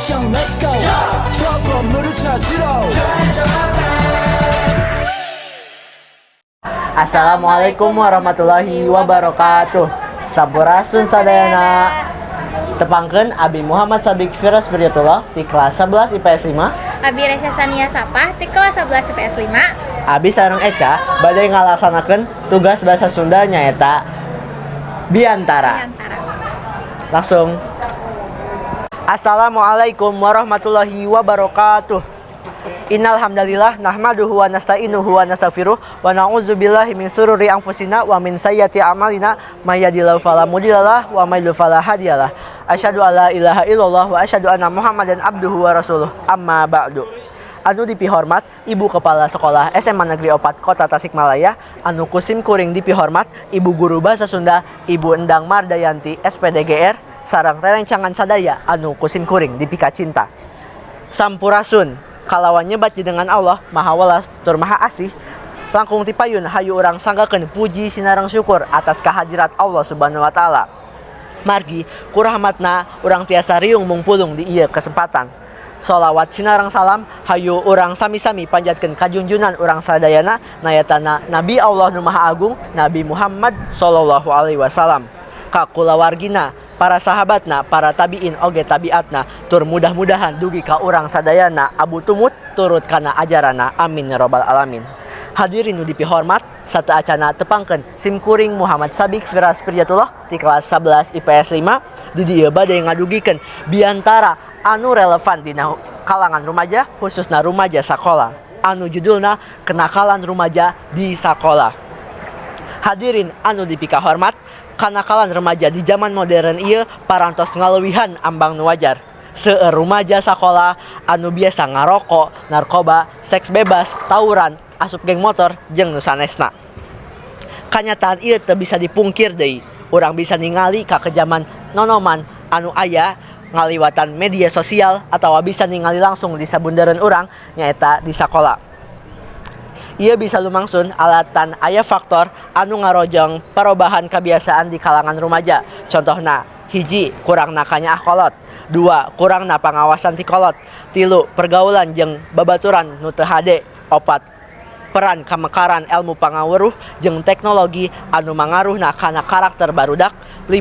액션 let's go 수업 건물을 찾으러 Assalamualaikum warahmatullahi wabarakatuh. Sampurasun sadayana. Tepangkeun Abi Muhammad Sabik Firas Priatullah di kelas 11 IPS 5. Abi Resya Sania Sapah di kelas 11 IPS 5. Abi sareng Eca badai ngalaksanakeun tugas bahasa Sunda nyaeta Biantara. Langsung. Assalamualaikum warahmatullahi wabarakatuh. Innal hamdalillah nahmaduhu wa nasta'inuhu wa nastaghfiruh wa na'udzubillahi min sururi anfusina wa min sayyiati a'malina may yahdihillahu fala mudhillalah wa may yudhlil fala hadiyalah. Asyhadu alla ilaha illallah wa asyhadu anna Muhammadan abduhu wa rasuluh. Amma ba'du. Anu dipihormat Ibu Kepala Sekolah SMA Negeri 4 Kota Tasikmalaya, anu kusim kuring dipihormat Ibu Guru Bahasa Sunda Ibu Endang Mardayanti SPDGR sareng rerencangan sadaya anu kusim kuring dipika cinta. Sampurasun. Kalawan nyebat dengan Allah Maha Welas tur Maha Asih, langkung tipayun hayu urang sanggakeun puji sinareng syukur atas kehadirat Allah Subhanahu wa taala. Margi ku rahmatna urang tiasa riung mungpulung di ieu kesempatan. Sholawat sinareng salam hayu urang sami-sami panjatkeun kajunjunan urang sadayana nayatana Nabi Allah nu Maha Agung Nabi Muhammad sallallahu alaihi wasallam. Ka kulawargina, para sahabatna, para tabiin oge tabiatna, tur mudah-mudahan dugi ka urang sadayana abu tumut turut kana ajarana, amin ya robbal alamin. Hadirin nu dipihormat, satu acana tepangkeun simkuring Muhammad Sabik Firas Priatullah di kelas 11 IPS 5 di dieu bade ngadugikeun biantara anu relevan dina kalangan rumaja, khususna rumaja sakola, anu judulna kenakalan rumaja di sakola. Hadirin anu dipika hormat, kanakalan remaja di zaman modern ieu parantos ngaleuwihan ambang nu wajar. Seueur rumaja sakola anu biasa ngarokok, narkoba, seks bebas, tawuran, asup geng motor jeung nu sanesna. Kanyataan ieu teu bisa dipungkir deui. Urang bisa ningali ka kejaman nonoman anu aya ngaliwatan media sosial atawa bisa ningali langsung di sabundereun urang nyaeta di sakola. Ia bisa lumangsun alatan aya faktor anu ngarojong perubahan kebiasaan di kalangan rumaja. Contohna, hiji, kurangna kanyaah kolot. 2, kurangna pangawasan ti kolot. 3, pergaulan jeung babaturan nu teu hade. 4, peran kamekaran ilmu pangaweuruh jeung teknologi anu mangaruhna kana karakter barudak. 5,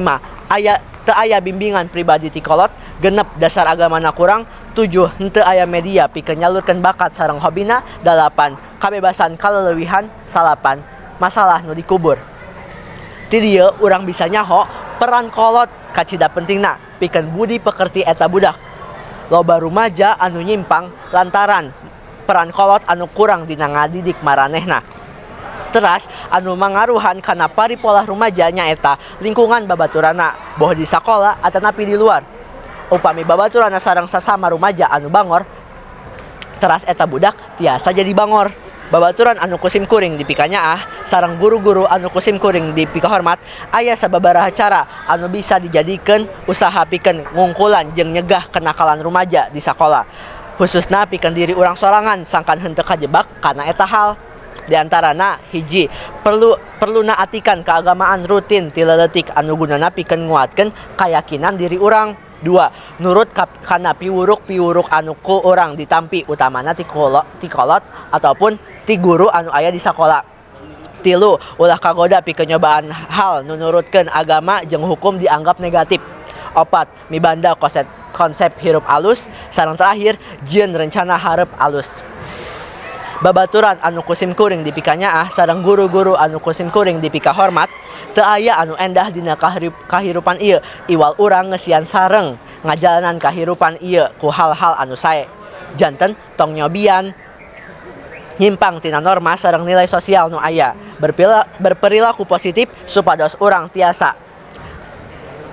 teu aya bimbingan pribadi ti kolot. 6, dasar agamana kurang. 7, henteu aya media pikeun nyalurkeun bakat sareng hobina. 8, kabebasan kaleuwihan. 8, masalah nu dikubur. Ti dieu urang bisa nyaho peran kolot kacida pentingna pikeun budi pekerti eta budak. Loba rumaja anu nyimpang lantaran peran kolot anu kurang dina ngadidik maranehna. Teras anu mangaruhan kana paripolah rumaja nyaeta lingkungan babaturana, boh di sakola atanapi di luar. Upami babaturana sareng sasama rumaja anu bangor, teras eta budak tiasa jadi bangor. Babaturan anu kusim kuring dipika nyaah sareng guru-guru anu kusim kuring dipika hormat, aya sababaraha cara anu bisa dijadikeun usaha pikeun ngungkulan jeung nyegah kenakalan rumaja di sakola. Khususna pikeun diri urang sorangan sangkan henteu kajebak kana eta hal. Di antarana hiji, perluna atikan keagamaan rutin ti leuletik anu gunana pikeun nguatkeun kayakinan diri urang. 2, nurut kana piwuruk-piwuruk anu ku urang ditampi utamana ti kolot ataupun ti guru anu aya di sakola. 3, ulah kagoda pikeun nyobaan hal nu nurutkeun agama jeung hukum dianggap negatif. 4, mibanda konsep hirup alus. Sareng terakhir, jieun rencana hareup alus. Babaturan anu kusim kuring dipika nyaah sareng guru-guru anu kusim kuring dipika hormat, teu aya anu endah dina kahirupan ieu. Iwal urang ngesian sareng ngajalanan kahirupan ieu ku hal-hal anu sae. Janten tong nyobian nyimpang tina norma sareng nilai sosial nu aya. Berperilaku positif supados urang tiasa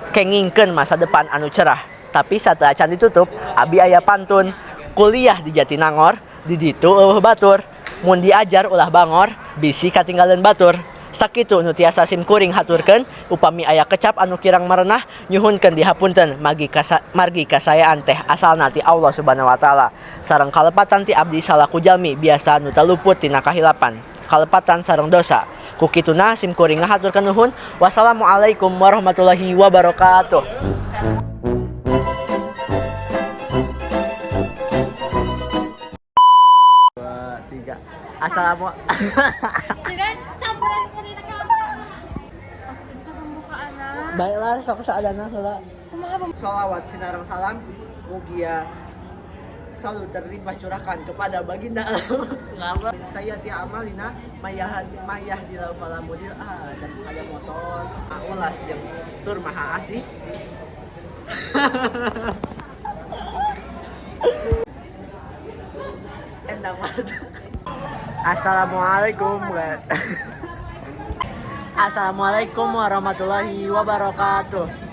kengingkeun masa depan anu cerah. Tapi sateu acan ditutup, abi aya pantun. Kuliah di Jatinangor, di ditu eueuh batur. Mun diajar ulah bangor, bisi katinggaleun batur. Sakitu nu tiasa simkuring haturkeun, upami aya kecap anu kirang marenah nyuhunkeun dihapunten margi kasayaan teh asalna ti Allah Subhanahu wa taala. Sareng kalepatan ti abdi salaku jalmi biasa nu teu luput tina kahilapan, kalepatan sareng dosa. Ku kituna simkuring ngahaturkeun nuhun. Wassalamualaikum warahmatullahi wabarakatuh. Assalamu Tidak samperan kurina ka. Bisa pembukaana. Baiklah sok seadana heula. Kumaha Sholawat sinareng salam mugia selalu terlimpah curahkan kepada baginda Muhammad saya ti amalina mayah di fala mudil dan ada motor ulas jeung tur maha asih. Endang banget. Assalamualaikum. Assalamualaikum warahmatullahi wabarakatuh.